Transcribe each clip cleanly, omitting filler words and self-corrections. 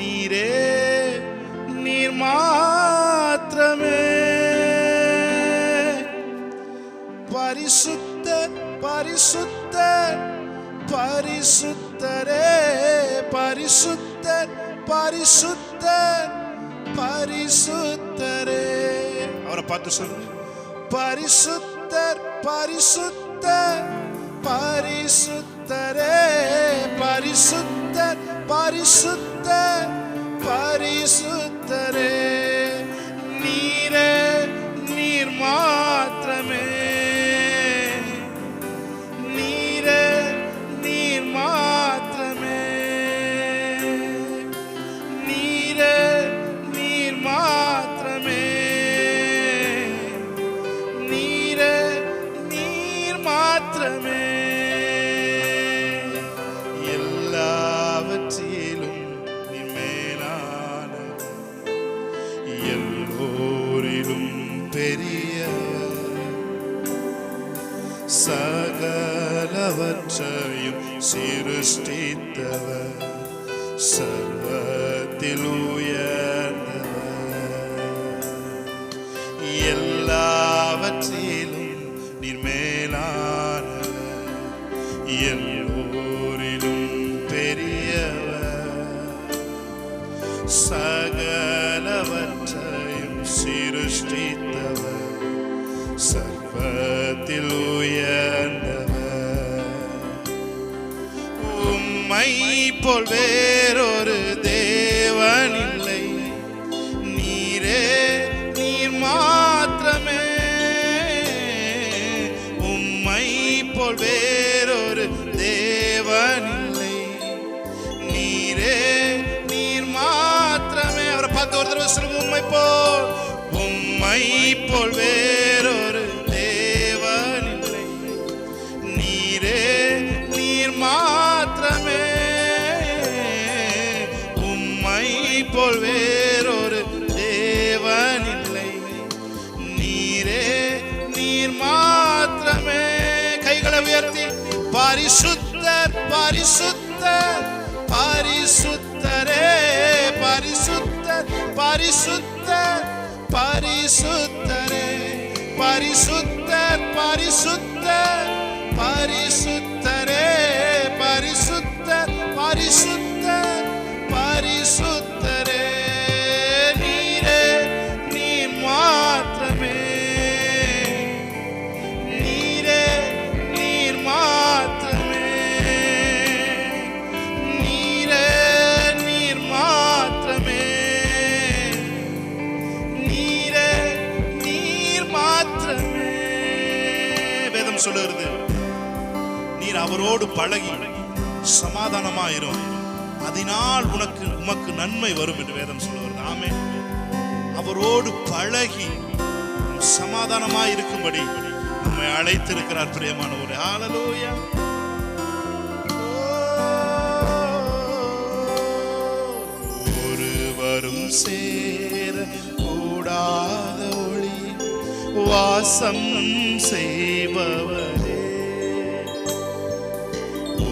நீரே நீர் மாத்திரமே. பரிசுத்தர் பரிசுத்தர் பரிசுத்தரே, பரிசுத்தர் பரிசுத்தர் பரிசுத்தரே. அவரை பார்த்து சொல்லுங்க, பரிசுத்தர் பரிசுத்தர் பரிசுத்தரே, பரிசுத்தர் பரிசுத்தர் பரிசுத்தரே. நீரே நீர் மாத்திரமே, நீரே நீர் மாத்திரமே, நீரே நீர் மாத்திரமே, நீரே நீர் மாத்திரமே. எல்லாவற்றிலும் நீர் மேலானவர், எல்லோரிலும் பெரியவர், சகலவற்றையும் சிருஷ்டித்தவர், சர்வத்தில் உயர்ந்தவர். எல்லாவற்றிலும் நீர் மேலானவர், எல்லோரிலும் பெரியவர், சகலவற்றையும் சிருஷ்டித்தவர், சர்வத்தில் உயர்ந்தவர். உம்மை போல் வேறொரு தேவன் இல்லை, நீரே நீர் மாத்திரமே. உம்மை போல் வேறொரு தேவன் இல்லை, நீரே நீர் மாத்திரமே. அவரை பார்த்து ஒரு தடவை சொல்லுங்க, உம்மை போல், உம்மை போல் வேறொரு தேவன் இல்லை, நீரே நீர் மாத்திரமே. உம்மை போல் வேறொரு தேவன் இல்லை, நீரே நீர் மாத்திரமே. கைகளை உயர்த்தி, பரிசுத்தர் பரிசுத்தர் பரிசுத்தரே, பரிசுத்தர் பரிசுத்தர் பரிசுத்தரே, பரிசுத்தர் பரிசுத்தர் பரிசுத்தரே, பரிசுத்தர் பரிசுத்தர் பரிசுத்தரே. நீரே நீர் மாத்திரமே, நீரே நீர் மாத்திரமே, நீரே நீர் மாத்திரமே, நீரே நீர் மாத்திரமே. வேதம் சொல்லுகிறது, நீர் அவரோடு பழகி சமாதானமாயிரும், அதனால் உமக்கு நன்மை வரும் என்று வேதம் சொல்லுகிறது. ஆமென். அவரோடு பழகி சமாதானமாய் இருக்கும்படி நம்மை அழைத்திருக்கிறார் பிரியமானவரே. ஹல்லேலூயா. ஒருவரும் சேர கூடாத ஒளி வாசம் செய்பவரே,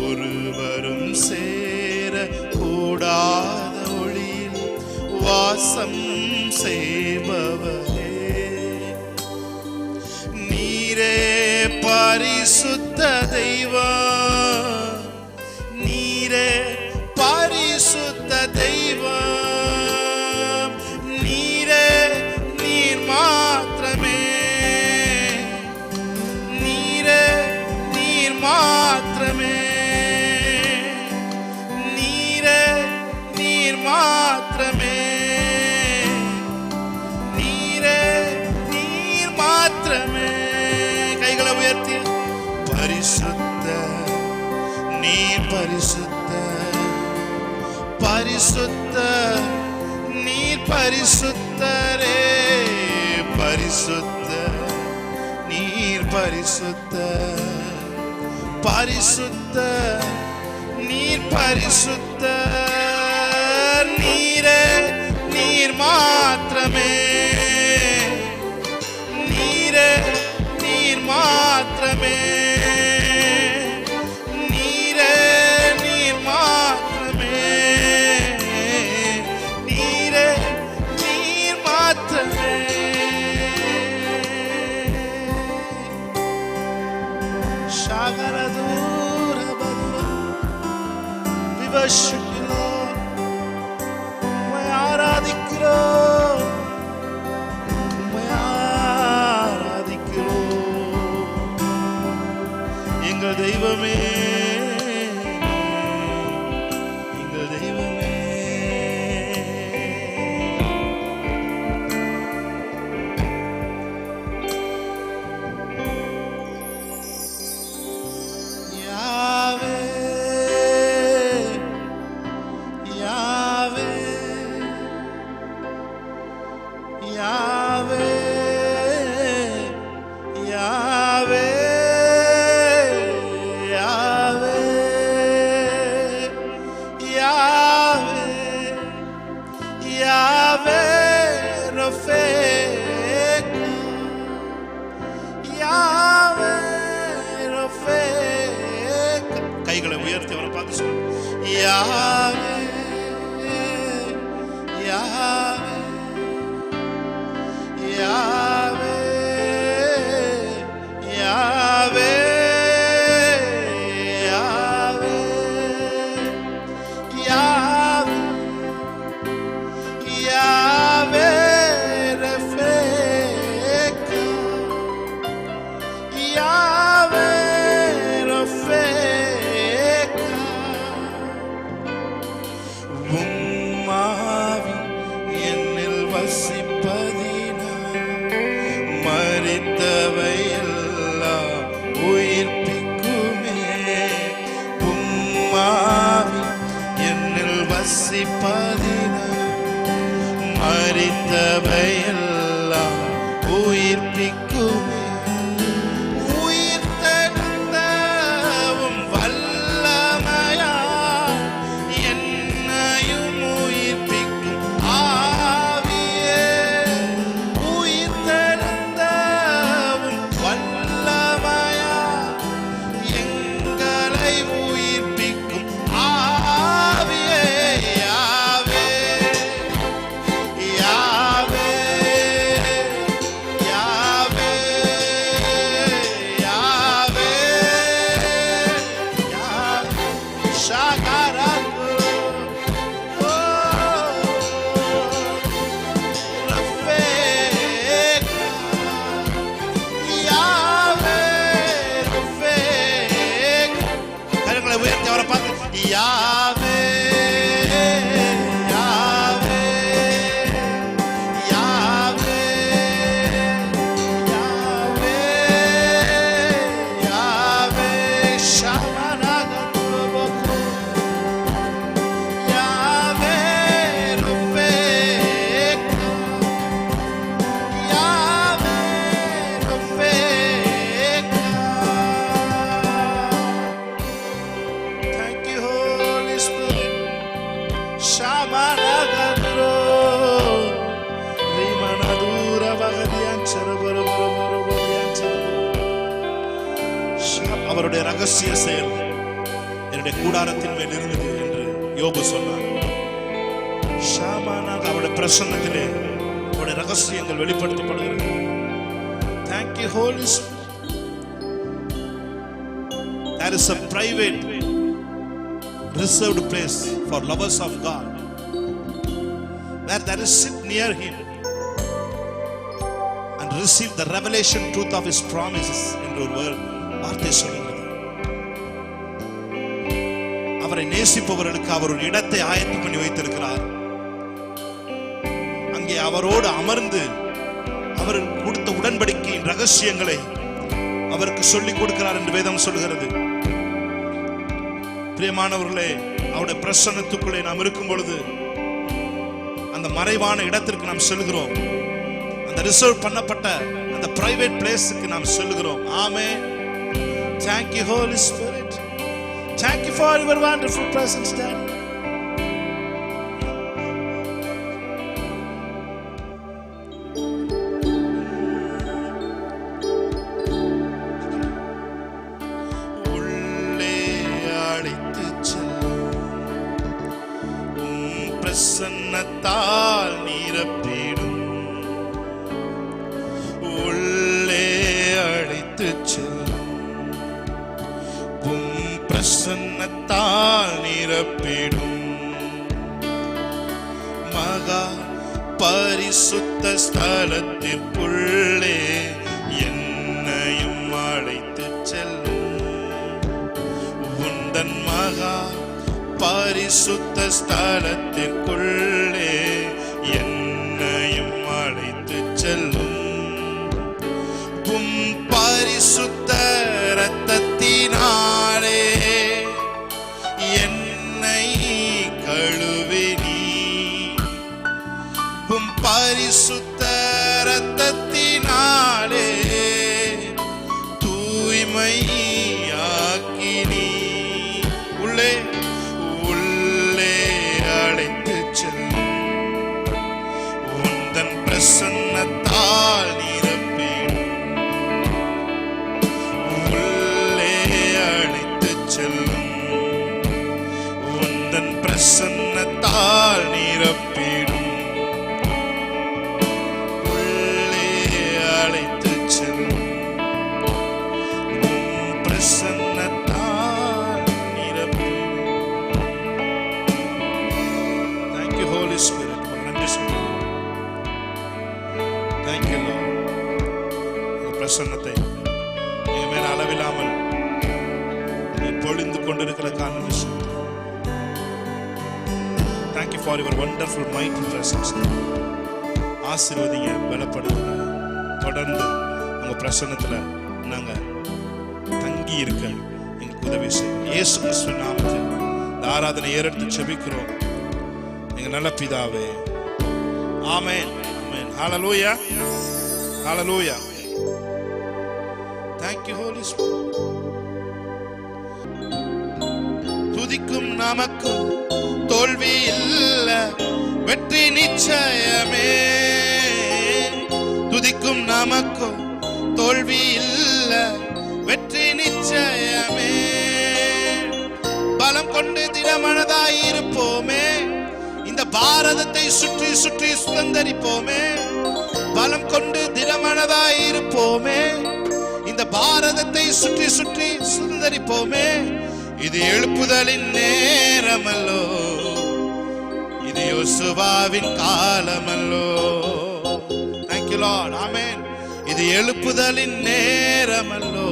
ஒருவரும் சேர கூடாத ஒளியில் வாசம் செய்பவரே, நீரே பரிசுத்த தெய்வம், நீரே பரிசுத்த தெய்வம், நீரே நீர் மாத்திரமே, நீரே நீர் மாத்திரமே, நீரே நீர் மாத்திரமே, நீரே நீர் மாத்திரமே. கைகளை உயர்த்தி, பரிசுத்த நீர் பரிசுத்த, பரிசுத்த நீர் பரிசுத்தரே, பரிசுத்த நீர் பரிசுத்த, பரிசுத்த நீர் பரிசுத்த, நீரே நீர் மாத்திரமே, நீரே நீர் மாத்திரமே, நீரே நீர் மாத்திரமே, யாவே யாவே யாவே யாவே மரித்தவையெல்லாம் உயிர்ப்பிக்குமே உயிர் தெழுந்தவும் வல்லமையா என்னையும் உயிர்ப்பிக்கும் ஆவியே உயிர் தெழுந்தவும் வல்லமையா எங்களை உயிர்ப்பிக்கும் ஆவியே அவருடைய ரகசிய செயல் என்னுடைய கூடாரத்தின் மேல் இருந்தது என்று யோபு சொன்னார். ஷாமானாக அவருடைய பிரசன்னத்திலே அவருடைய ரகசியங்கள் வெளிப்படுத்தப்படுகிறது. Thank you Holy Spirit. There is a private reserved place for lovers of God where there is sit near him and receive the revelation truth of his promises என்று ஒரு வார்த்தை சொல்லுகிறது. அவரை நேசிப்பவர்களுக்கு அவர் ஒரு இடத்தை ஆயத்தம் பண்ணி வைத்திருக்கிறார். அங்கே அவரோடு அமர்ந்து அவர் கொடுத்த உடன்படிக்கையின் ரகசியங்களை அவருக்கு சொல்லிக் கொடுக்கிறார் என்று வேதம் சொல்கிறது. பிரியமானவர்களே, அவருடைய பிரசன்னத்துக்குள்ளே நாம் இருக்கும் பொழுது அந்த மறைவான இடத்திற்கு நாம் செல்கிறோம். அந்த ரிசர்வ் பண்ணப்பட்ட அந்த பிரைவேட் பிளேஸுக்கு நாம் செல்கிறோம். ஆமென். Thank you Holy Spirit. Thank you for your wonderful presence, Daddy. உள்ளே அழைத்துச் செல்லும் பிரசன்னத்தால் நிரப்பிடும். உள்ளே அழைத்துச் செல்லும் பிரசன்னத்தால் நிரப்பிடும். மகா பரிசுத்த ஸ்தலத்திற்குள்ளே என்னையும் அழைத்துச் செல்லும். உந்தன் மகா பரிசுத்த ஸ்தலத்திற்குள்ளே என்னையும் அழைத்துச் செல்லும். பரிசுத்த இரத்தத்தினாலே என்னை கழுவி நீ. பரிசுத்த இரத்தத்தினாலே தூய்மையாக்கி நீ. உள்ளே உள்ளே அழைத்துச் செல்லும். உந்தன் பிரசன்னத்தால் நன்றி சொல்லுங்க. Thank you Lord. பிரசன்னத்தை எங்க மேல அளவில்லாமல் நீ பொழிந்து கொண்டிருக்கிற நன்றி சொல்லுங்க. Thank you for your wonderful mighty presence. ஆசீர்வதிங்க, பலப்படுத்துங்க. தொடர்ந்து உங்க பிரசன்னத்துல நாங்க தங்கி இருக்க எங்களுக்கு உதவி செய்யுங்க. இயேசு கிறிஸ்து நாமத்தில் இந்த ஆராதனை ஏறெடுத்து ஜெபிக்கிறோம் எங்க நல்ல பிதாவே. ஆமென், ஆமென். ஹalleluya, ஹalleluya. Thank you Holy Spirit. துதிக்கும் நமக்கு தோல்வி இல்ல, வெற்றி நிச்சயமே. துதிக்கும் நமக்கு தோல்வி இல்ல, வெற்றி நிச்சயமே. பலம் கொண்டு திடமனதாய் இருப்போமே, இந்த பாரதத்தை சுற்றி சுற்றி சுதந்தரிப்போமே. பலம் கொண்டு திடமனதாய் இருப்போமே, இந்த பாரதத்தை சுற்றி சுற்றி சுதந்தரிப்போமே. இது எழுப்புதலின் நேரமல்லோ, இது யோசுவாவின் காலமல்லோ. Thank you Lord. Amen. இது எழுப்புதலின் நேரமல்லோ,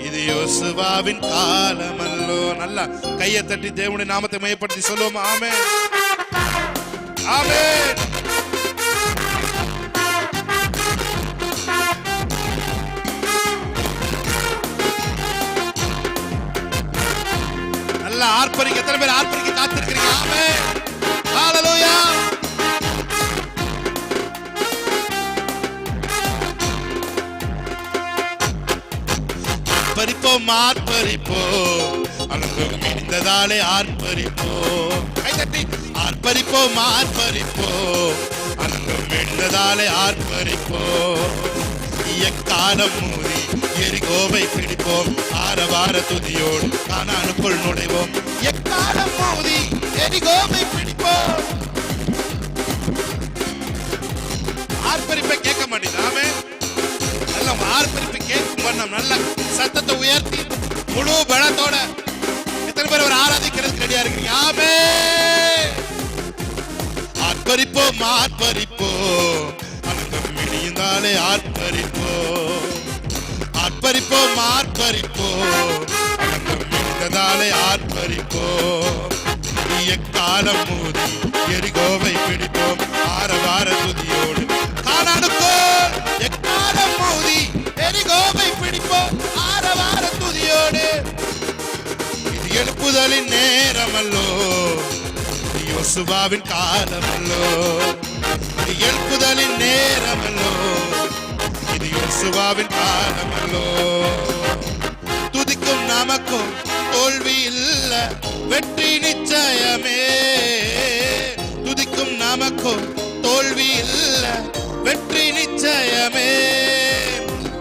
இது யோசுவாவின் காலமல்லோ. நல்லா கையை தட்டி தேவனுடைய நாமத்தை மையப்படுத்தி சொல்லுவோம். ஆமென், ஆமென். நல்லா ஆர்ப்பரிக்க. எத்தனை பேர் ஆர்ப்பரிக்க காத்திருக்கிறீங்க? ஆமென், ஹalleluya. ஆர்ப்பரிப்போம், ஆர்ப்பரிப்போம், அனுபவம் இணைந்ததாலே ஆர்ப்பரிப்போம். கைதட்டி ஆர்ப்பரிப்போம், ஆர்ப்பரிப்போம், அனுபவம் இணைந்ததாலே ஆர்ப்பரிப்போம். எக்காலம் மூடி எரிகோவை பிடிப்போம், ஆரவார துதியோடு கானானுக்குள் நுழைவோம். எக்காலம் மூடி எரிகோவை பிடிப்போம். ஆர்ப்பரிப்பை கேட்க மாட்டேங்குது. நல்ல ஆர்ப்பரிப்பை கேட்கும் வண்ணம் நல்ல சத்தத்தை உயர்த்தி முழு பலத்தோட எத்தனை பேர் ஒரு ஆராதிக்கிறதுக்கு ரெடியா இருக்கீங்க? ஆமென். ஆர்ப்பரிப்போம், ஆர்ப்பரிப்போம், அனந்தம் இணைந்தாலே ஆர்ப்பரிப்போம். ஆர்ப்பரிப்போம், ஆர்ப்பரிப்போம், அனந்தம் இணைந்ததாலே ஆர்ப்பரிப்போம். எக்காலம் மூடி எரிகோவை பிடிப்போம், ஆரவார துதியோடு கானானுக்குள். எக்காலம் மூடி எரிகோவை பிடிப்போம், ஆரவார துதியோடு. இது எழுப்புதலின் நேரமல்லோ, இது யோசுவாவின் காலமல்லோ. இது எழுப்புதலின் நேரமல்லோ, இது யோசுவாவின் காலமல்லோ. துதிக்கும் நமக்கும் தோல்வி இல்ல, வெற்றி நிச்சயமே. துதிக்கும் நமக்கும் தோல்வி இல்ல, வெற்றி நிச்சயமே.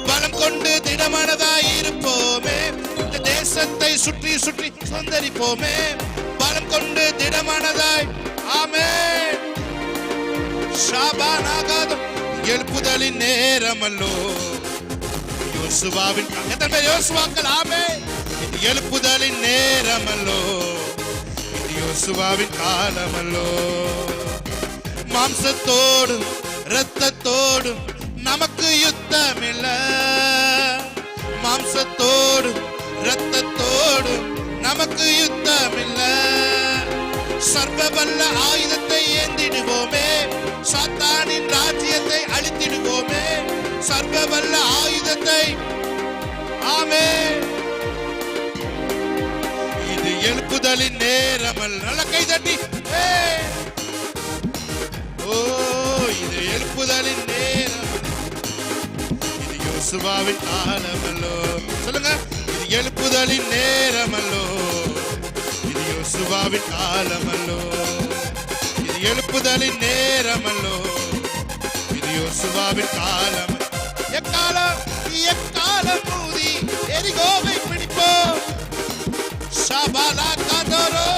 பலம் கொண்டு திடமனதாய் இருப்போமே, இந்த தேசத்தை சுற்றி சுற்றி சுதந்தரிப்போமே. பலம் கொண்டு திடமனதாய். ஆமென். ஷாபானாகாதம். எழுப்புதலின் நேரமல்லோ, யோசுவாவின். எத்தனை பேர் யோசுவாக்கள்? ஆமென். இது எழுப்புதலின் நேரமல்லோ, இது யோசுவாவின் காலமல்லோ. மாம்சத்தோடும் இரத்தத்தோடும் நமக்கு யுத்தமில்ல. மாம்சத்தோடும் இரத்தத்தோடும் நமக்கு யுத்தமில்ல. சர்வ வல்ல ஆயுதத்தை ஏந்திடுவோமே, சாத்தானின் ராஜ்யத்தை அழித்திடுவோமே. சர்வ வல்ல ஆயுதத்தை. ஆமென். இது எழுப்புதலின் நேரமல்ல. நல்ல கை தட்டி. ஓ, இது எழுப்புதலின் நேரம், இது யோசுவாவின் காலமல்லோ. சொல்லுங்க. இது எழுப்புதலின் நேரமல்லோ, இது யோசுவாவின் காலமல்லோ. இது எழுப்புதலின் நேரமல்லோ, இது யோசுவாவின் காலம். எக்காலம், எக்காலம் மூடி எரிகோவை பிடிப்போம். ஷாபாலா காதோரோ,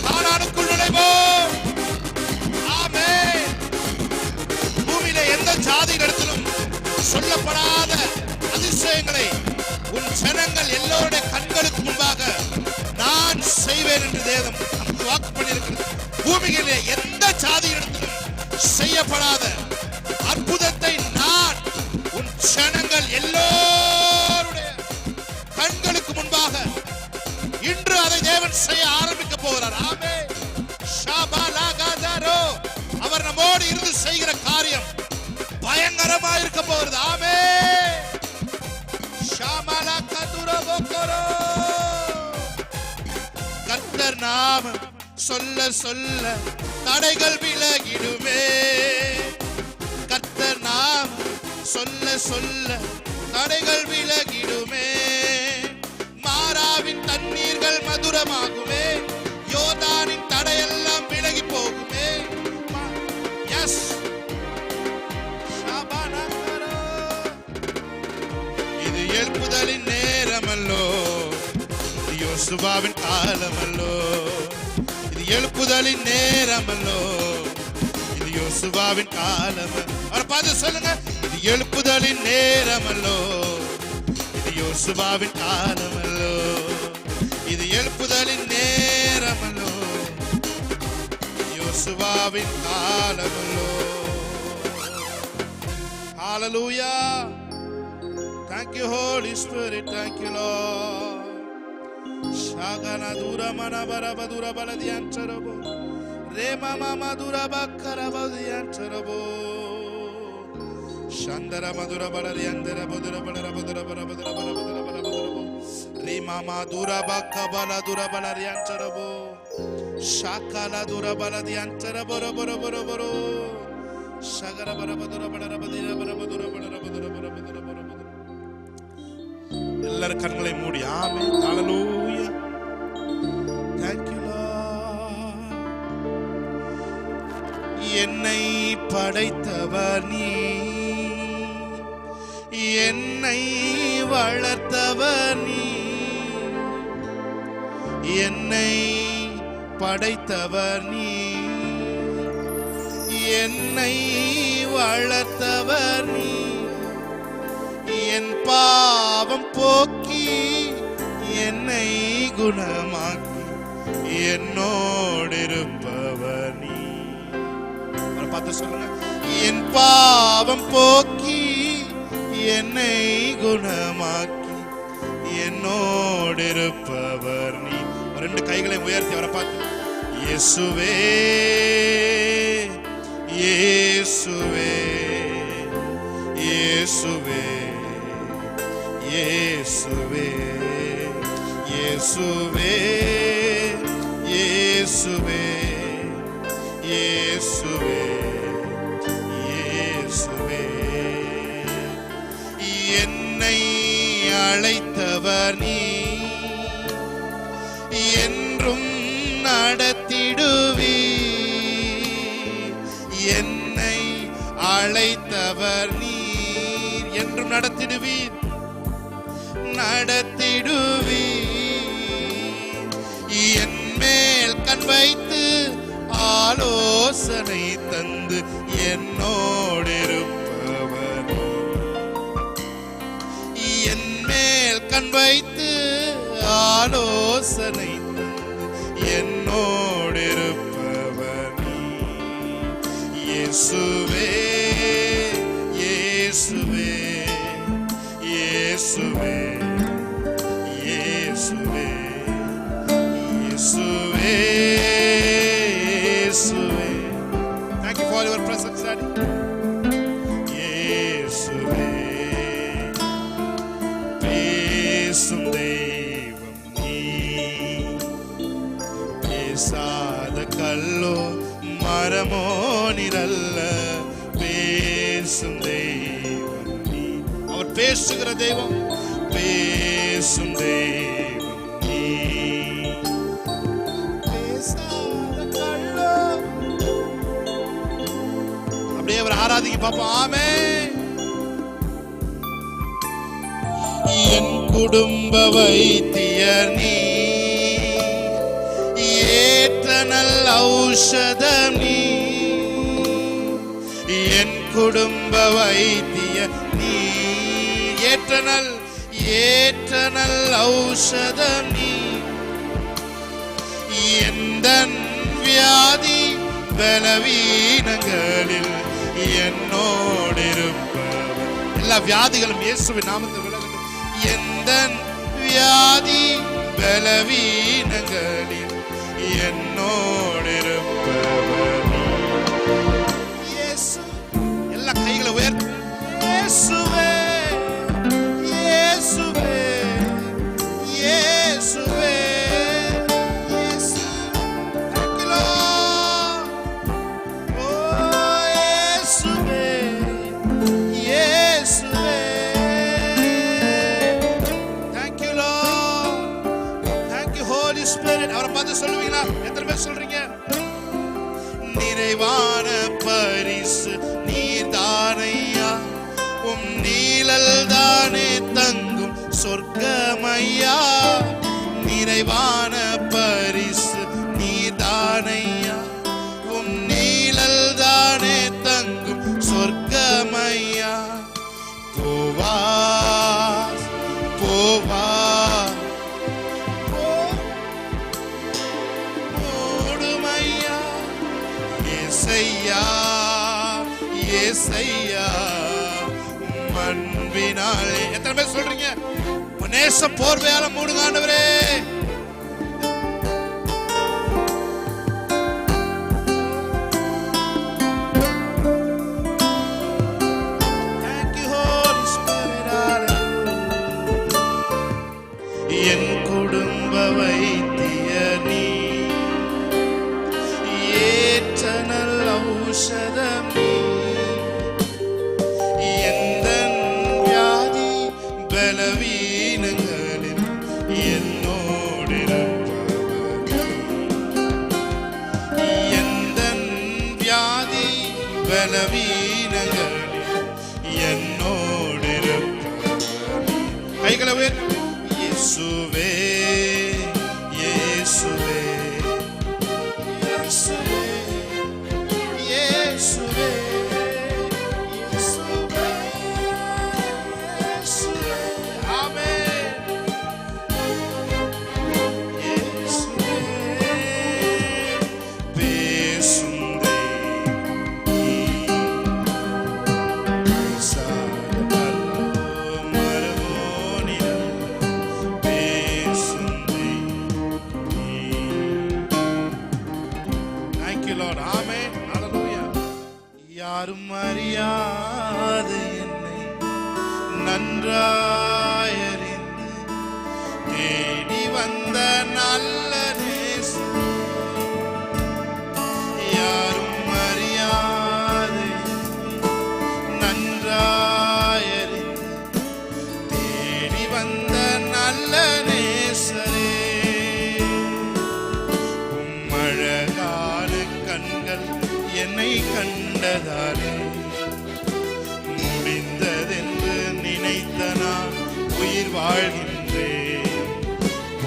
கானானுக்குள் நுழைவோம். ஆமென். பூமியில எந்த ஜாதியிடத்திலும் சொல்லப்படாத அதிசயங்களை உன் ஜனங்கள் எல்லோருடைய கண்களுக்கு முன்பாக நான் செய்வேன் என்று தேவன் நமக்கு வாக்கு பண்ணியிருக்கிறது. பூமியிலே எந்த ஜாதியிடத்திலும் செய்யப்படாத அற்புதத்தை நான் உன் ஜனங்கள் எல்லோருடைய கண்களுக்கு முன்பாக இன்று அதை தேவன் செய்ய ஆரம்பிக்க போகிறார். ஆமென். ஷாபாலாகாதாரோ, அவர் நம்மோடு இருந்து செய்கிற காரியம் பயங்கரமா இருக்க போகிறது. ஆமென். ஷாமாலாகாதுரபோகரோ, கர்த்தர் நாமம் சொல்ல சொல்ல தடைகள் விலகிடுமே. கர்த்தர் நாமம் சொல்ல சொல்ல தடைகள் விலகிடுமே. மாறாவின் தண்ணீர்கள் மதுரமாகுமே. யோர்தானின் தடையெல்லாம் விலகி போகுமே. எஸ், இது எழுப்புதலின் நேரமல்லோ, இது யோசுவாவின் காலமல்லோ. இது எழுப்புதலின் நேரமல்லோ, இது யோசுவாவின் காலம். அவரை பார்த்து சொல்லுங்க, இது எழுப்புதலின் நேரமல்லோ, இது யோசுவாவின் காலமல்லோ. இது எழுப்புதலின் நேரமல்லோ, யோசுவாவின் காலமல்லோ. ஹalleluya. Thank you Holy Spirit. Thank you Lord. Shagana dura mana barabadura baladiantarabo. Rema mama dura bakara baladiantarabo. Shandara madura baladiandara bodura balabadura balabadura balabadura balabadura. Rema madura bakabala dura baladiantarabo. Shakala dura baladiantarabo boro boro boro. Shagara balabadura balabadura balabadura balabadura balabadura. எல்லாரும் கண்களை மூடி ஆமென். ஹalleluya. Thank you Lord. என்னை படைத்தவர் நீ, என்னை வளர்த்தவர் நீ. என்னை படைத்தவர் நீ, என்னை வளர்த்தவர் நீ. என் பாவம் போக்கி என்னை குணமாக்கி என்னோடு இருப்பவர் நீ. பார்த்து சொல்லுங்க, என் பாவம் போக்கி என்னை குணமாக்கி என்னோடு இருப்பவர் நீ. ரெண்டு கைகளை உயர்த்தி அவரை பார்த்து, இயேசுவே இயேசுவே இயேசுவே இயேசுவே இயேசுவே இயேசுவே இயேசுவே இயேசுவே. என்னை அழைத்தவர் நீ, என்றும் நடத்திடுவி. என்னை அழைத்தவர் நீர், என்றும் நடத்திடுவீர் நடத்திடுவி. என் மேல் கண் வைத்து ஆலோசனை தந்து என்னோடு இருப்பவர். என் மேல் கண் வைத்து ஆலோசனை தந்து என்னோடு இருப்பவர் நீ. இயேசுவே இயேசுவே இயேசுவே இயேசுவே இயேசுவே இயேசுவே. Thank you for your presence, Daddy. இயேசுவே. பேசும் தெய்வம் நீ, பேசாத கல்லோ மரமோ நிரல்ல. பேசும் தெய்வம் நீ, அவர் பேசுகிற தெய்வம். பேசும் தெய்வம் நீ, பேசாத கல்லோ. அப்படியே அவர் ஆராதிக்க பார்ப்போம். ஆமென். என் குடும்ப வைத்தியர் நீ, ஏற்ற நல்ல ஔஷதம் நீ. என் குடும்ப வைத்தியர் நீ, ஏற்ற நல் ஔஷதம் நீ. எந்தன் வியாதி பலவீனங்களில் என்னோடு இருப்பவர். எல்லா வியாதிகளும் இயேசுவின் நாமத்தில் விலகட்டும். எந்த வியாதி பலவீனங்களில் என்னோடு இருப்பவர் இயேசு. எல்லா கைகளை உயர்த்து. இயேசுவே இயேசுவே இயேசுவே இயேசு. Thank you Lord. Oh இயேசுவே இயேசுவே. Thank you Lord. Thank you Holy Spirit. அவரை பார்த்து சொல்லுவீங்களா? எத்தனை பேர் சொல்றீங்க? நிறைவான பரிசு நீர்தானையா, உம் நீழல் தானே தங்கும் சொர்க்கமையா. நிறைவான பரிசு நீர்தானையா, உம் நீழல் தானே தங்கும் சொர்க்கமையா. போவா போவா ஓடுமையா ஏசையா ஏசையா அன்பினாலே. எத்தனை பேர் சொல்றீங்க? நேச போர்வையால மூடுங்க ஆண்டவரே. Thank you Holy Spirit. என் குடும்ப வைத்தியனி ஏற்ற நல்ல ஔஷதம் நீ. பலவீனங்களில் என்னோடு இருப்பவர். எந்த வியாதி பலவீனங்களில் என்னோடு இருப்பவர். கைகளை உயர்த்து. இயேசுவே இயேசுவே இயேசுவே இயேசுவே. யாரும் அறியாத என்னை நன்றாயறிந்து தேடி வந்த நல்ல நேசம். யாரும் அறியாத நன்றாயறிந்து தேடி வந்த நல்ல நேசரே. அழகான கண்கள் என்னை கண்டதாலே முடிந்ததென்று நினைத்த நான் உயிர் வாழ்கின்றேன்.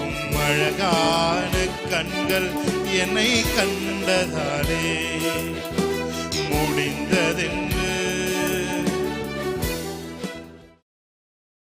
உம் அழகான கண்கள் என்னை கண்டதாலே முடிந்த